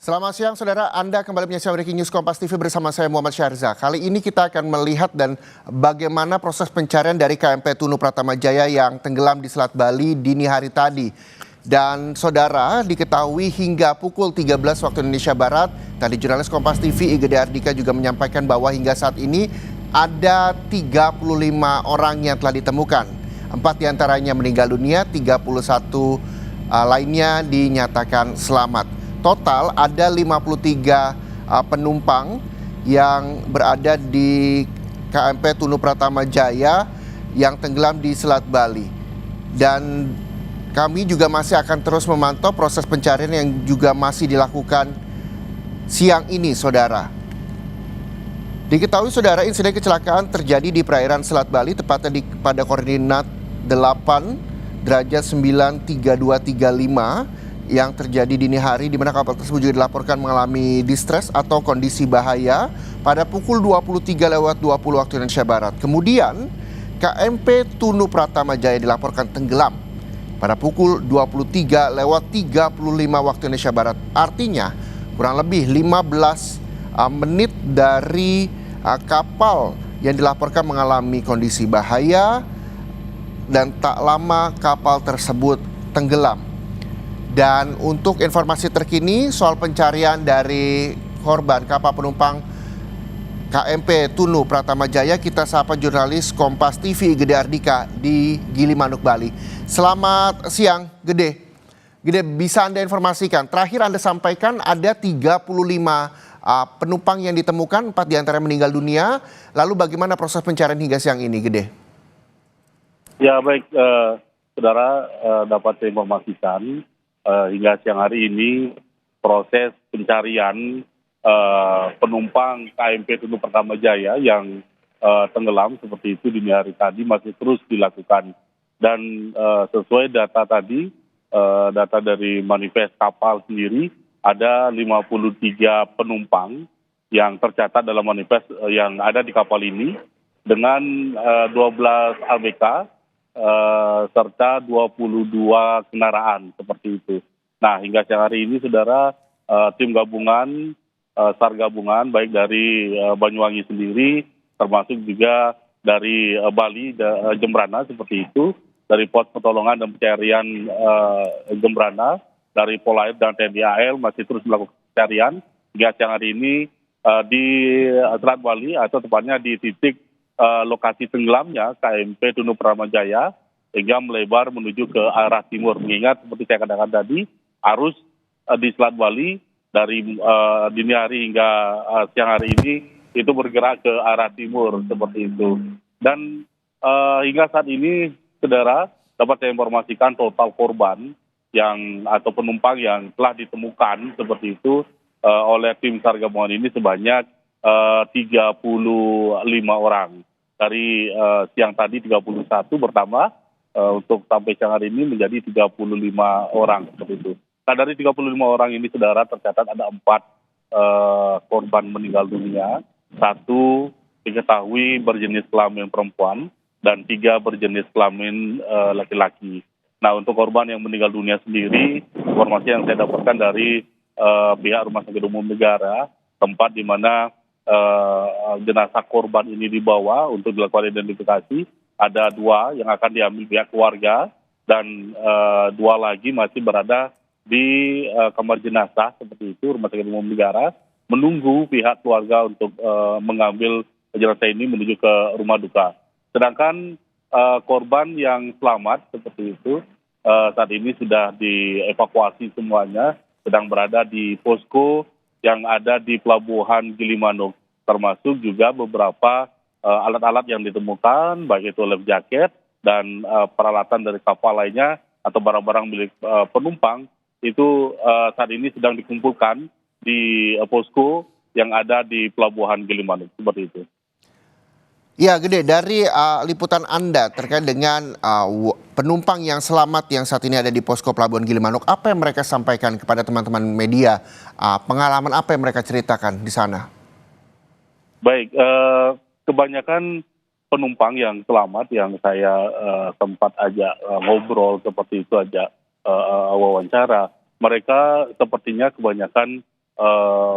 Selamat siang saudara, Anda kembali menyaksikan Breaking News Kompas TV bersama saya Muhammad Syarza. Kali ini kita akan melihat dan bagaimana proses pencarian dari KMP Tunu Pratama Jaya yang tenggelam di Selat Bali dini hari tadi. Dan saudara, diketahui hingga pukul 13 waktu Indonesia Barat, tadi jurnalis Kompas TV Igede Ardika juga menyampaikan bahwa hingga saat ini ada 35 orang yang telah ditemukan. 4 diantaranya meninggal dunia, 31 lainnya dinyatakan selamat. Total ada 53 penumpang yang berada di KMP Tunu Pratama Jaya yang tenggelam di Selat Bali. Dan kami juga masih akan terus memantau proses pencarian yang juga masih dilakukan siang ini, saudara. Diketahui saudara, insiden kecelakaan terjadi di perairan Selat Bali tepatnya pada koordinat 8 derajat 93235 yang terjadi dini hari, di mana kapal tersebut juga dilaporkan mengalami distress atau kondisi bahaya pada pukul 23:20 waktu Indonesia Barat. Kemudian KMP Tunu Pratama Jaya dilaporkan tenggelam pada pukul 23:35 waktu Indonesia Barat. Artinya kurang lebih 15 menit dari kapal yang dilaporkan mengalami kondisi bahaya dan tak lama kapal tersebut tenggelam. Dan untuk informasi terkini soal pencarian dari korban kapal penumpang KMP Tunu Pratama Jaya, kita sapa jurnalis Kompas TV Igede Ardika di Gilimanuk, Bali. Selamat siang, Gede. Gede, bisa Anda informasikan, terakhir Anda sampaikan ada 35 penumpang yang ditemukan, 4 diantaranya meninggal dunia. Lalu bagaimana proses pencarian hingga siang ini, Gede? Ya baik, saudara, dapat saya informasikan hingga siang hari ini proses pencarian penumpang KMP Tunu Pratama Jaya yang tenggelam seperti itu dini hari tadi masih terus dilakukan. Dan sesuai data tadi, data dari manifest kapal sendiri, ada 53 penumpang yang tercatat dalam manifest yang ada di kapal ini dengan 12 ABK serta 22 kendaraan seperti itu. Nah, hingga siang hari ini saudara, tim gabungan, SAR gabungan baik dari Banyuwangi sendiri termasuk juga dari Bali, Jembrana seperti itu, dari pos pertolongan dan pencarian Jembrana, dari Polair dan TNI AL masih terus melakukan pencarian hingga siang hari ini di Selat Bali, atau tepatnya di titik lokasi tenggelamnya KMP Tunu Pratama Jaya, sehingga melebar menuju ke arah timur. Mengingat seperti saya katakan tadi, arus di Selat Bali dari dini hari hingga siang hari ini itu bergerak ke arah timur seperti itu. Dan hingga saat ini saudara, dapat saya informasikan total korban yang atau penumpang yang telah ditemukan seperti itu oleh tim SAR gabungan ini sebanyak 35 orang. Dari siang tadi 31 bertambah untuk sampai siang hari ini menjadi 35 orang seperti itu. Nah, dari 35 orang ini saudara, tercatat ada 4 korban meninggal dunia, 1 diketahui berjenis kelamin perempuan dan 3 berjenis kelamin laki-laki. Nah, untuk korban yang meninggal dunia sendiri, informasi yang saya dapatkan dari pihak Rumah Sakit Umum Negara, tempat di mana jenazah korban ini dibawa untuk dilakukan identifikasi, ada 2 yang akan diambil pihak keluarga dan 2 lagi masih berada di kamar jenazah seperti itu Rumah Sakit Umum Negara, menunggu pihak keluarga untuk mengambil jenazah ini menuju ke rumah duka. Sedangkan korban yang selamat seperti itu saat ini sudah dievakuasi semuanya, sedang berada di posko yang ada di Pelabuhan Gilimanuk, termasuk juga beberapa alat-alat yang ditemukan, baik itu life jacket dan peralatan dari kapal lainnya atau barang-barang milik penumpang, itu saat ini sedang dikumpulkan di posko yang ada di Pelabuhan Gilimanuk, seperti itu. Ya, Gede, dari liputan Anda terkait dengan penumpang yang selamat yang saat ini ada di posko Pelabuhan Gilimanuk, apa yang mereka sampaikan kepada teman-teman media? Pengalaman apa yang mereka ceritakan di sana? Baik, kebanyakan penumpang yang selamat yang saya sempat ajak ngobrol seperti itu, ajak wawancara, mereka sepertinya kebanyakan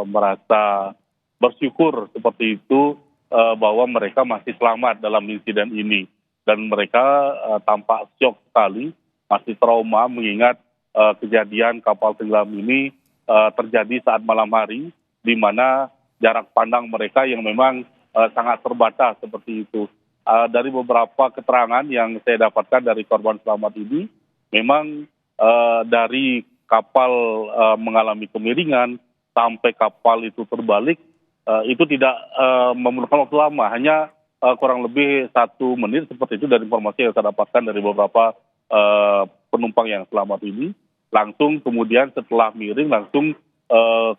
merasa bersyukur seperti itu bahwa mereka masih selamat dalam insiden ini dan mereka tampak syok sekali, masih trauma mengingat kejadian kapal tenggelam ini terjadi saat malam hari di mana jarak pandang mereka yang memang sangat terbatas seperti itu. Dari beberapa keterangan yang saya dapatkan dari korban selamat ini, memang dari kapal mengalami kemiringan sampai kapal itu terbalik, itu tidak memerlukan waktu lama, hanya kurang lebih 1 menit seperti itu dari informasi yang saya dapatkan dari beberapa penumpang yang selamat ini. Langsung kemudian setelah miring, langsung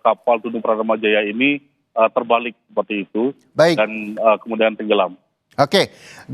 kapal Tunu Pratama Jaya ini terbalik seperti itu Baik, dan kemudian tenggelam. oke.